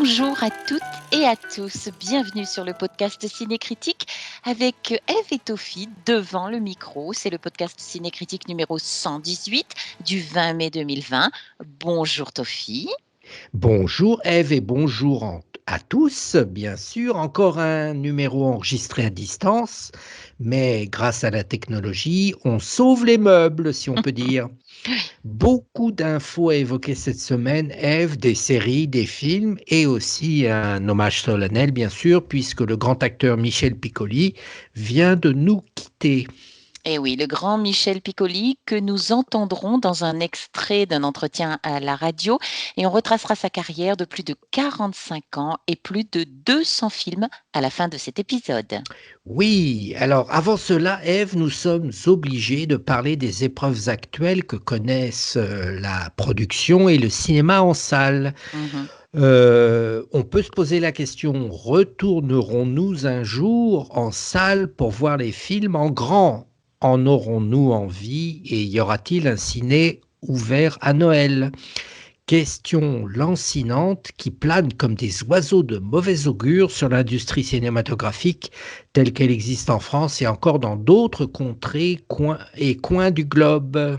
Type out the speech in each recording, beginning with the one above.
Bonjour à toutes et à tous, bienvenue sur le podcast Cinécritique avec Eve et Tofi devant le micro. C'est le podcast Cinécritique numéro 118 du 20 mai 2020. Bonjour Tofi. Bonjour Eve et bonjour à tous, bien sûr. Encore un numéro enregistré à distance, mais grâce à la technologie, on sauve les meubles, si on peut dire. Beaucoup d'infos à évoquer cette semaine, Eve, des séries, des films et aussi un hommage solennel, bien sûr, puisque le grand acteur Michel Piccoli vient de nous quitter. Et oui, le grand Michel Piccoli que nous entendrons dans un extrait d'un entretien à la radio et on retracera sa carrière de plus de 45 ans et plus de 200 films à la fin de cet épisode. Oui, alors avant cela, Ève, nous sommes obligés de parler des épreuves actuelles que connaissent la production et le cinéma en salle. Mhm. On peut se poser la question, retournerons-nous un jour en salle pour voir les films en grand? En aurons-nous envie et y aura-t-il un ciné ouvert à Noël? Question lancinante qui plane comme des oiseaux de mauvais augure sur l'industrie cinématographique telle qu'elle existe en France et encore dans d'autres contrées coins du globe.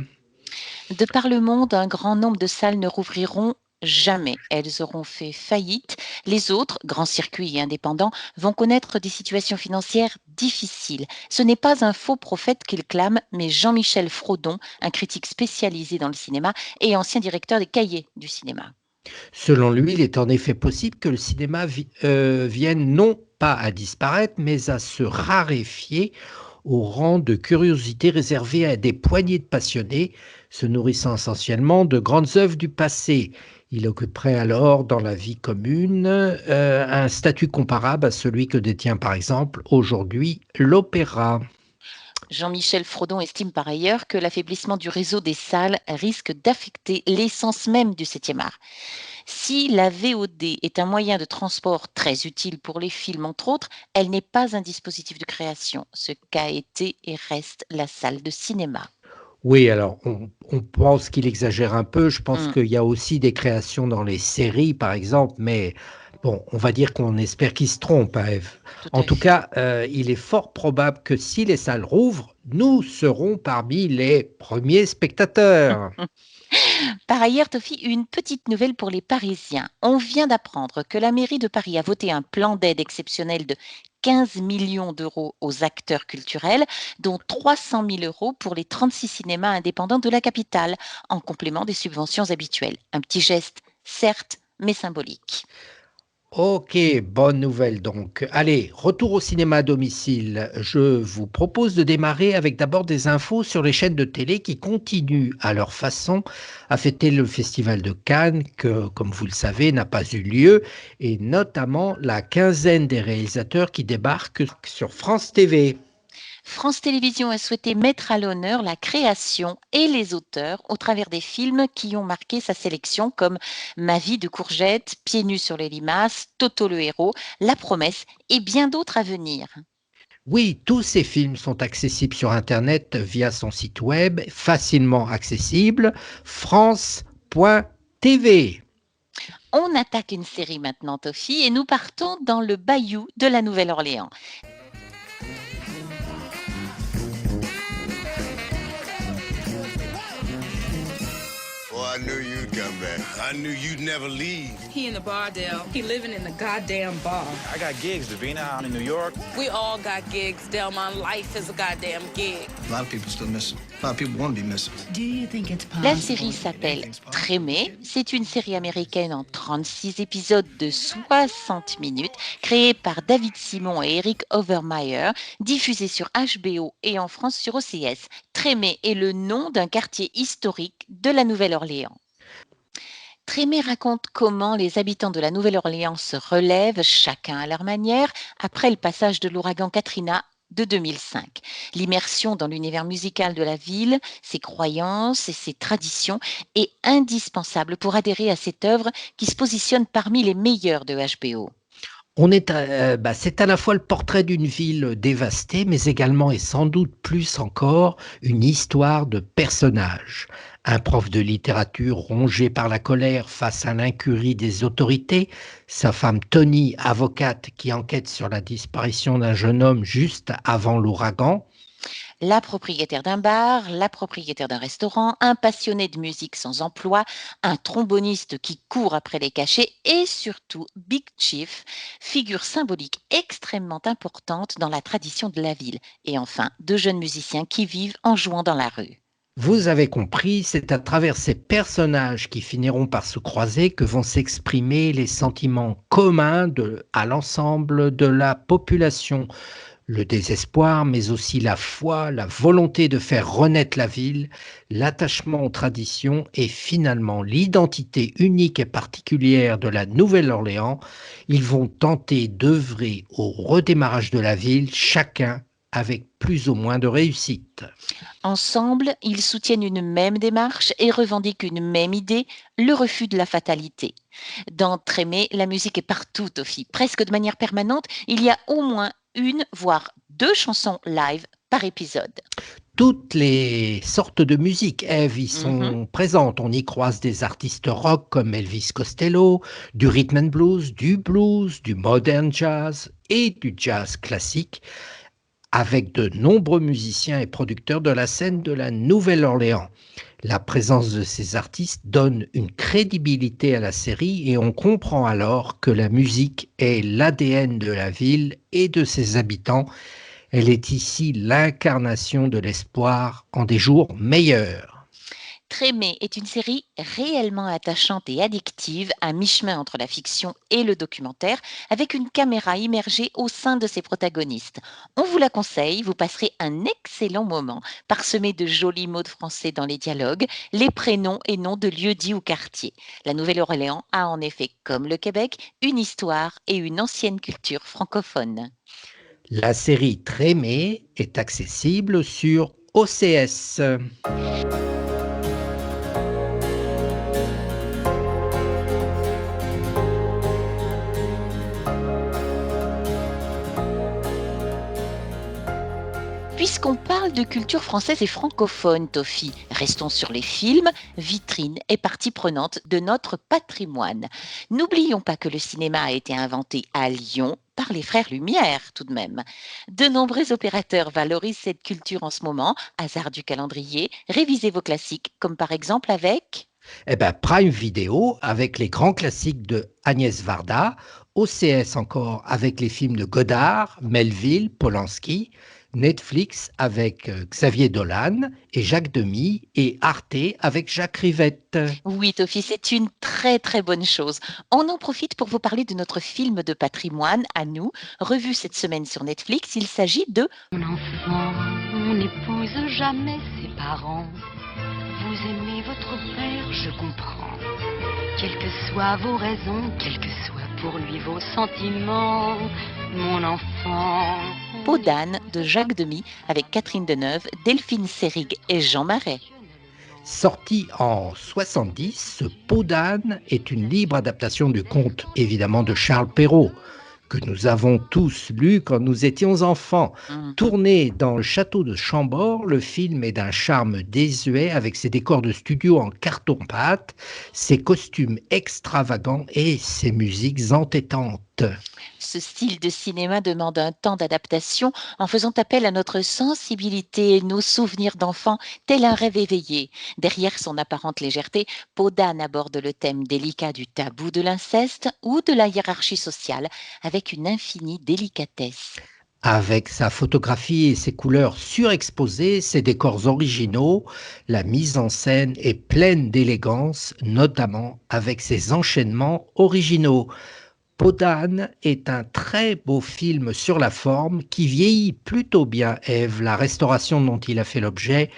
De par le monde, un grand nombre de salles ne rouvriront jamais. Elles auront fait faillite. Les autres, grands circuits et indépendants, vont connaître des situations financières difficiles. Ce n'est pas un faux prophète qu'il clame, mais Jean-Michel Frodon, un critique spécialisé dans le cinéma et ancien directeur des Cahiers du cinéma. Selon lui, il est en effet possible que le cinéma vienne non pas à disparaître, mais à se raréfier au rang de curiosité réservée à des poignées de passionnés, se nourrissant essentiellement de grandes œuvres du passé. Il occuperait alors dans la vie commune un statut comparable à celui que détient par exemple aujourd'hui l'opéra. Jean-Michel Frodon estime par ailleurs que l'affaiblissement du réseau des salles risque d'affecter l'essence même du 7e art. Si la VOD est un moyen de transport très utile pour les films, entre autres, elle n'est pas un dispositif de création, ce qu'a été et reste la salle de cinéma. Oui, alors on pense qu'il exagère un peu. Je pense Mm, qu'il y a aussi des créations dans les séries, par exemple, mais bon, on va dire qu'on espère qu'il se trompe, hein, Ève. tout En à tout fait. cas, il est fort probable que si les salles rouvrent, nous serons parmi les premiers spectateurs. Par ailleurs, Tofi, une petite nouvelle pour les Parisiens. On vient d'apprendre que la mairie de Paris a voté un plan d'aide exceptionnel de 15 millions d'euros aux acteurs culturels, dont 300 000 euros pour les 36 cinémas indépendants de la capitale, en complément des subventions habituelles. Un petit geste, certes, mais symbolique. Ok, bonne nouvelle donc. Allez, retour au cinéma à domicile. Je vous propose de démarrer avec d'abord des infos sur les chaînes de télé qui continuent à leur façon à fêter le Festival de Cannes que, comme vous le savez, n'a pas eu lieu, et notamment la quinzaine des réalisateurs qui débarquent sur France TV. France Télévisions a souhaité mettre à l'honneur la création et les auteurs au travers des films qui ont marqué sa sélection comme Ma vie de courgette, Pieds nus sur les limaces, Toto le héros, La promesse et bien d'autres à venir. Oui, tous ces films sont accessibles sur Internet via son site web, facilement accessible, France.tv. On attaque une série maintenant, Tofi, et nous partons dans le bayou de la Nouvelle-Orléans. Oh, I knew you'd come back. I knew you'd never leave. He in the bar, Dale. He living in the goddamn bar. I got gigs, Davina. I'm in New York. We all got gigs, Dale. My life is a goddamn gig. A lot of people still miss him. A lot of people want to be missing. Do you think it's possible? La série s'appelle Trémé. C'est une série américaine en 36 épisodes de 60 minutes, créée par David Simon et Eric Overmyer, diffusée sur HBO et en France sur OCS. Trémé est le nom d'un quartier historique de la Nouvelle-Orléans. Trémé raconte comment les habitants de la Nouvelle-Orléans se relèvent, chacun à leur manière, après le passage de l'ouragan Katrina de 2005. L'immersion dans l'univers musical de la ville, ses croyances et ses traditions est indispensable pour adhérer à cette œuvre qui se positionne parmi les meilleures de HBO. C'est à la fois le portrait d'une ville dévastée, mais également et sans doute plus encore une histoire de personnages. Un prof de littérature rongé par la colère face à l'incurie des autorités, sa femme Tony, avocate qui enquête sur la disparition d'un jeune homme juste avant l'ouragan, La propriétaire d'un bar, la propriétaire d'un restaurant, un passionné de musique sans emploi, un tromboniste qui court après les cachets et surtout Big Chief, figure symbolique extrêmement importante dans la tradition de la ville. Et enfin, deux jeunes musiciens qui vivent en jouant dans la rue. vous avez compris, c'est à travers ces personnages qui finiront par se croiser que vont s'exprimer les sentiments communs à l'ensemble de la population. Le désespoir, mais aussi la foi, la volonté de faire renaître la ville, l'attachement aux traditions et finalement l'identité unique et particulière de la Nouvelle-Orléans, ils vont tenter d'œuvrer au redémarrage de la ville, chacun avec plus ou moins de réussite. Ensemble, ils soutiennent une même démarche et revendiquent une même idée, le refus de la fatalité. Dans Trémé, la musique est partout, Tofi. Presque de manière permanente, il y a au moins une, voire deux chansons live par épisode. Toutes les sortes de musique, Eve, y Mhm. sont présentes. On y croise des artistes rock comme Elvis Costello, du rhythm and blues, du modern jazz et du jazz classique, avec de nombreux musiciens et producteurs de la scène de la Nouvelle-Orléans. La présence de ces artistes donne une crédibilité à la série et on comprend alors que la musique est l'ADN de la ville et de ses habitants. Elle est ici l'incarnation de l'espoir en des jours meilleurs. Trémé est une série réellement attachante et addictive, à mi-chemin entre la fiction et le documentaire, avec une caméra immergée au sein de ses protagonistes. On vous la conseille, vous passerez un excellent moment, parsemé de jolis mots de français dans les dialogues, les prénoms et noms de lieux dits ou quartiers. La Nouvelle-Orléans a en effet, comme le Québec, une histoire et une ancienne culture francophone. La série Trémé est accessible sur OCS. Puisqu'on parle de culture française et francophone, Tofi, restons sur les films, vitrine et partie prenante de notre patrimoine. N'oublions pas que le cinéma a été inventé à Lyon par les frères Lumière, tout de même. De nombreux opérateurs valorisent cette culture en ce moment. Hasard du calendrier, révisez vos classiques, comme par exemple avec... Prime Video avec les grands classiques de Agnès Varda, OCS encore avec les films de Godard, Melville, Polanski, Netflix avec Xavier Dolan et Jacques Demy et Arte avec Jacques Rivette. Oui, Tofi, c'est une très très bonne chose. On en profite pour vous parler de notre film de patrimoine à nous, revu cette semaine sur Netflix. Il s'agit de Mon enfant, on n'épouse jamais ses parents. Vous aimez votre père, je comprends. Quelles que soient vos raisons, quels que soient pour lui vos sentiments, mon enfant. Peau d'âne de Jacques Demy avec Catherine Deneuve, Delphine Seyrig et Jean Marais. Sorti en 70, ce Peau d'âne est une libre adaptation du conte, évidemment, de Charles Perrault, que nous avons tous lu quand nous étions enfants. Tourné dans le château de Chambord, le film est d'un charme désuet avec ses décors de studio en carton-pâte, ses costumes extravagants et ses musiques entêtantes. Ce style de cinéma demande un temps d'adaptation en faisant appel à notre sensibilité et nos souvenirs d'enfants, tel un rêve éveillé. Derrière son apparente légèreté, Peau d'âne aborde le thème délicat du tabou de l'inceste ou de la hiérarchie sociale avec une infinie délicatesse. Avec sa photographie et ses couleurs surexposées, ses décors originaux, la mise en scène est pleine d'élégance, notamment avec ses enchaînements originaux. Peau d'âne est un très beau film sur la forme qui vieillit plutôt bien, Ève. La restauration dont il a fait l'objet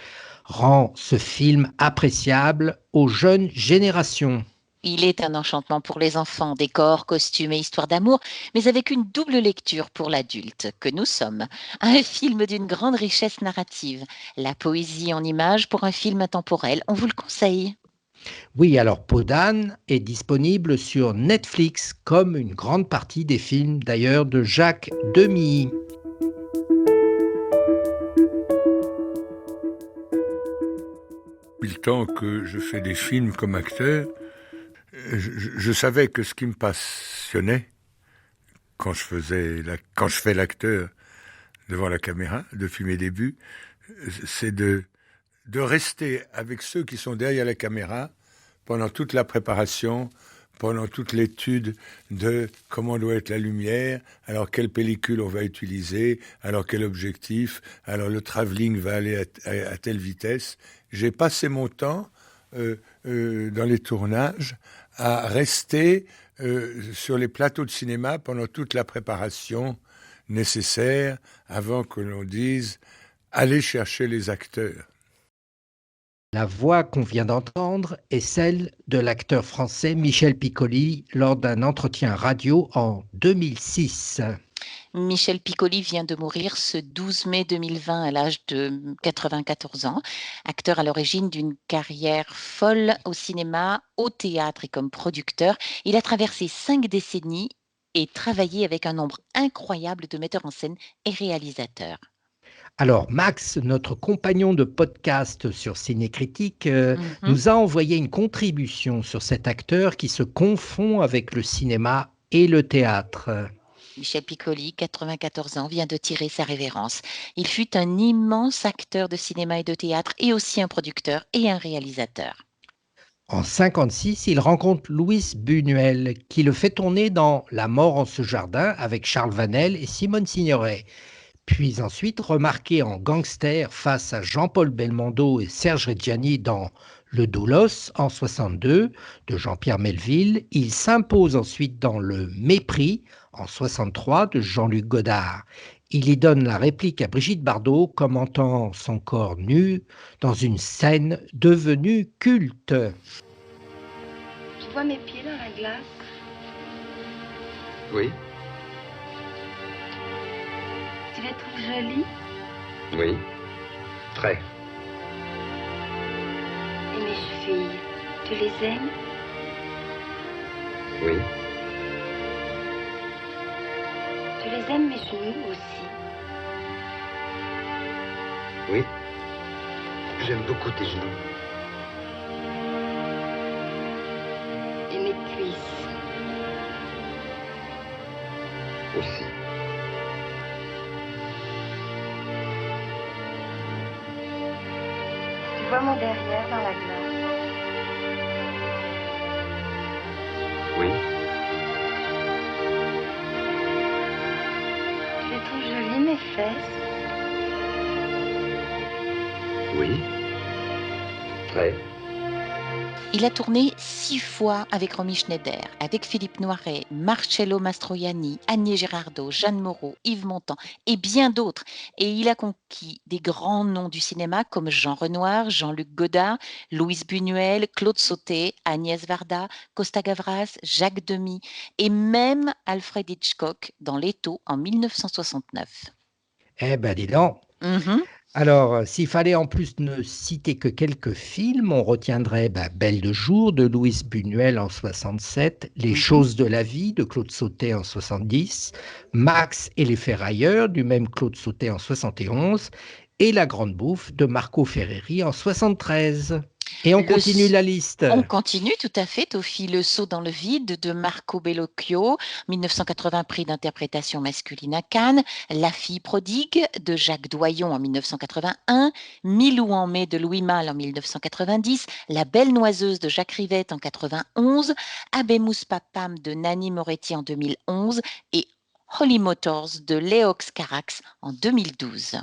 rend ce film appréciable aux jeunes générations. Il est un enchantement pour les enfants, décor, costumes et histoire d'amour, mais avec une double lecture pour l'adulte que nous sommes. Un film d'une grande richesse narrative. La poésie en images pour un film intemporel, on vous le conseille. Oui, alors Peau d'âne est disponible sur Netflix, comme une grande partie des films d'ailleurs de Jacques Demy. Depuis le temps que je fais des films comme acteur, je savais que ce qui me passionnait quand je fais l'acteur devant la caméra, depuis mes débuts, c'est de rester avec ceux qui sont derrière la caméra pendant toute la préparation, pendant toute l'étude de comment doit être la lumière, alors quelle pellicule on va utiliser, alors quel objectif, alors le travelling va aller à telle vitesse. J'ai passé mon temps dans les tournages à rester sur les plateaux de cinéma pendant toute la préparation nécessaire avant que l'on dise « allez chercher les acteurs ». La voix qu'on vient d'entendre est celle de l'acteur français Michel Piccoli lors d'un entretien radio en 2006. Michel Piccoli vient de mourir ce 12 mai 2020 à l'âge de 94 ans. Acteur à l'origine d'une carrière folle au cinéma, au théâtre et comme producteur, il a traversé 5 décennies et travaillé avec un nombre incroyable de metteurs en scène et réalisateurs. Alors, Max, notre compagnon de podcast sur Cinécritique, Mhm. nous a envoyé une contribution sur cet acteur qui se confond avec le cinéma et le théâtre. Michel Piccoli, 94 ans, vient de tirer sa révérence. Il fut un immense acteur de cinéma et de théâtre et aussi un producteur et un réalisateur. En 1956, il rencontre Louis Buñuel, qui le fait tourner dans La mort en ce jardin avec Charles Vanel et Simone Signoret. Puis ensuite remarqué en gangster face à Jean-Paul Belmondo et Serge Reggiani dans Le Doulos en 62 de Jean-Pierre Melville, il s'impose ensuite dans Le Mépris en 63 de Jean-Luc Godard. Il y donne la réplique à Brigitte Bardot commentant son corps nu dans une scène devenue culte. Je vois mes pieds dans la glace. Oui, Tu les trouves jolis? oui, très. Et mes chevilles, tu les aimes? Oui, Tu les aimes mes genoux aussi? oui. J'aime beaucoup tes genoux. Et mes cuisses? Aussi. Tu vois mon derrière dans la glace? Oui, Tu les trouves jolies mes fesses? oui. Très. Il a tourné 6 fois avec Romy Schneider, avec Philippe Noiret, Marcello Mastroianni, Agnès Girardot, Jeanne Moreau, Yves Montand et bien d'autres. Et il a conquis des grands noms du cinéma comme Jean Renoir, Jean-Luc Godard, Louis Buñuel, Claude Sautet, Agnès Varda, Costa Gavras, Jacques Demy et même Alfred Hitchcock dans L'étau en 1969. Eh ben dis donc. Mhm. Alors, s'il fallait en plus ne citer que quelques films, on retiendrait Belle de jour de Louis Buñuel en 67, Les Mhm. choses de la vie de Claude Sautet en 70, Max et les ferrailleurs du même Claude Sautet en 71 et La grande bouffe de Marco Ferreri en 73. Et on Le continue s- la liste. On continue tout à fait, Tofi, Le saut dans le vide de Marco Bellocchio, 1980 prix d'interprétation masculine à Cannes, La fille prodigue de Jacques Doyon en 1981, Milou en mai de Louis Malle en 1990, La belle noiseuse de Jacques Rivette en 91, Abemus Papam de Nanni Moretti en 2011 et Holy Motors de Léox Carax en 2012.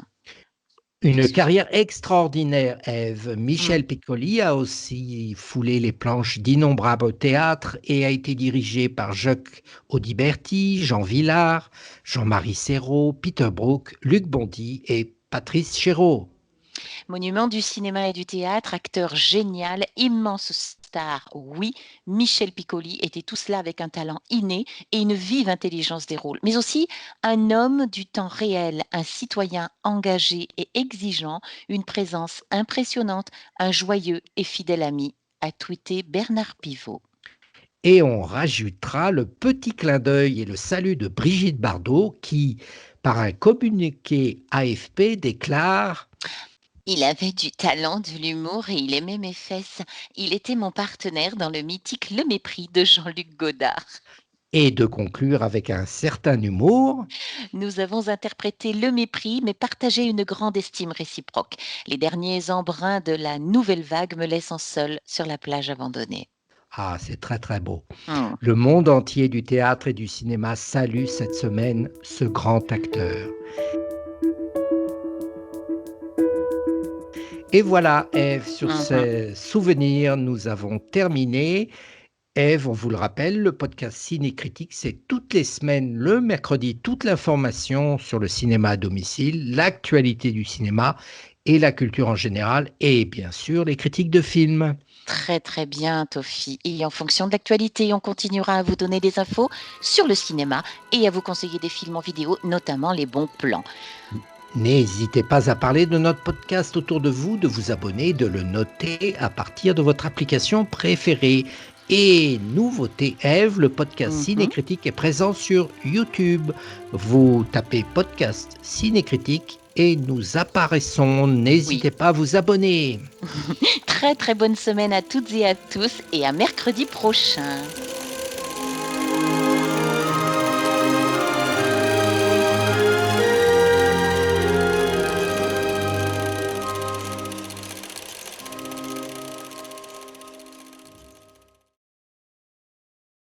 Une carrière extraordinaire, Ève. Mm. Michel Piccoli a aussi foulé les planches d'innombrables théâtres et a été dirigé par Jacques Audiberti, Jean Villard, Jean-Marie Serrault, Peter Brook, Luc Bondy et Patrice Chéreau. Monument du cinéma et du théâtre, acteur génial, immense star, oui, Michel Piccoli était tout cela avec un talent inné et une vive intelligence des rôles, mais aussi un homme du temps réel, un citoyen engagé et exigeant, une présence impressionnante, un joyeux et fidèle ami, a tweeté Bernard Pivot. Et on rajoutera le petit clin d'œil et le salut de Brigitte Bardot qui, par un communiqué AFP, déclare « Il avait du talent, de l'humour et il aimait mes fesses. Il était mon partenaire dans le mythique Le Mépris de Jean-Luc Godard. » et de conclure avec un certain humour. Nous avons interprété le mépris, mais partagé une grande estime réciproque. Les derniers embruns de la nouvelle vague me laissent seul sur la plage abandonnée. Ah, c'est très très beau. Le monde entier du théâtre et du cinéma salue cette semaine ce grand acteur. Et voilà, Ève, sur ces souvenirs, nous avons terminé. Ève, on vous le rappelle, le podcast Ciné Critique, c'est toutes les semaines, le mercredi, toute l'information sur le cinéma à domicile, l'actualité du cinéma et la culture en général, et bien sûr les critiques de films. Très très bien, Tofi. Et en fonction de l'actualité, on continuera à vous donner des infos sur le cinéma et à vous conseiller des films en vidéo, notamment les bons plans. N'hésitez pas à parler de notre podcast autour de vous, de vous abonner, de le noter à partir de votre application préférée. Et nouveauté, Ève, le podcast Ciné Critique est présent sur YouTube. Vous tapez podcast Ciné Critique et nous apparaissons. N'hésitez pas à vous abonner. Très très bonne semaine à toutes et à tous et à mercredi prochain.